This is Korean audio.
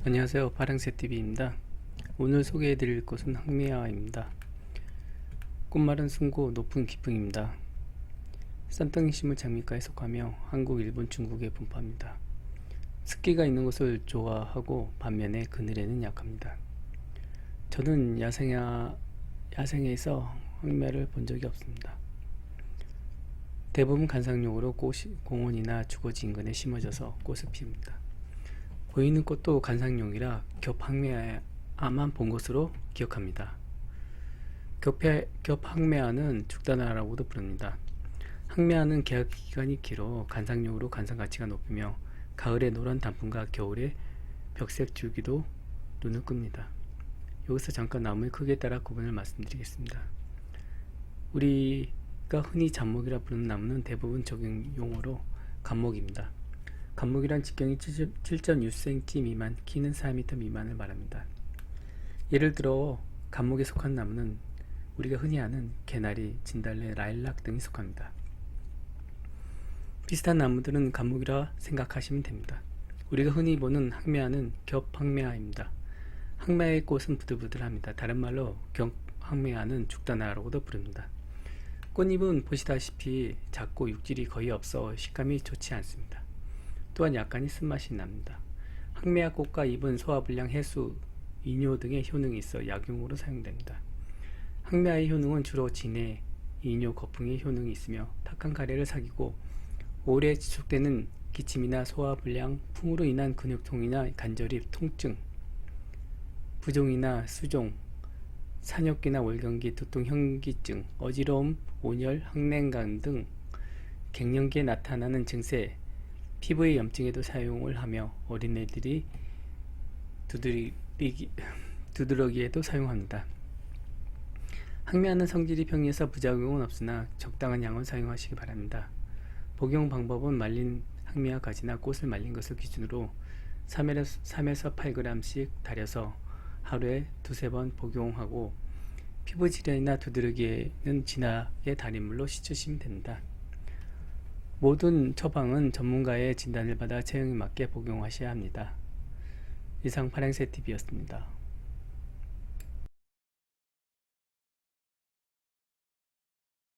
안녕하세요. 파랑새TV입니다. 오늘 소개해드릴 곳은 항메아입니다. 꽃마른 순고 높은 기풍입니다. 쌈땅이 심은 장미과에 속하며 한국, 일본, 중국에 분포합니다. 습기가 있는 곳을 좋아하고 반면에 그늘에는 약합니다. 저는 야생에서 항메아를 본 적이 없습니다. 대부분 관상용으로 공원이나 주거지 인근에 심어져서 꽃을 피웁니다. 보이는 꽃도 관상용이라 겹항메아만 본 것으로 기억합니다. 겹항메아는 죽다나라고도 부릅니다. 항메아는 개화기간이 길어 관상용으로 관상가치가 높으며 가을에 노란 단풍과 겨울에 벽색 줄기도 눈을 끕니다. 여기서 잠깐 나무의 크기에 따라 구분을 말씀드리겠습니다. 우리가 흔히 잡목이라 부르는 나무는 대부분 적용 용어로 감목입니다. 감목이란 직경이 7.6cm 미만, 키는 4m 미만을 말합니다. 예를 들어 감목에 속한 나무는 우리가 흔히 아는 개나리, 진달래, 라일락 등이 속합니다. 비슷한 나무들은 감목이라 생각하시면 됩니다. 우리가 흔히 보는 항메아는 겹항메아입니다. 항메아의 꽃은 부들부들합니다. 다른 말로 겹항메아는 죽다나라고도 부릅니다. 꽃잎은 보시다시피 작고 육질이 거의 없어 식감이 좋지 않습니다. 또한 약간의 쓴맛이 납니다. 항메아 꽃과 잎은 소화불량, 해수, 이뇨 등의 효능이 있어 약용으로 사용됩니다. 항메아의 효능은 주로 진해, 이뇨, 거풍의 효능이 있으며 탁한 가래를 사귀고 오래 지속되는 기침이나 소화불량, 풍으로 인한 근육통이나 관절입, 통증, 부종이나 수종, 산욕기나 월경기, 두통, 현기증, 어지러움, 온열, 항랭감 등 갱년기에 나타나는 증세, 피부의 염증에도 사용을 하며 어린애들이 두드러기에도 사용합니다. 항메아는 성질이 평이해서 부작용은 없으나 적당한 양은 사용하시기 바랍니다. 복용 방법은 말린 항메아 가지나 꽃을 말린 것을 기준으로 3에서 8g씩 달여서 하루에 두세 번 복용하고 피부 질환이나 두드러기에는 진하게 달인 물로 씻으시면 됩니다. 모든 처방은 전문가의 진단을 받아 체형에 맞게 복용하셔야 합니다. 이상 파랑새TV였습니다.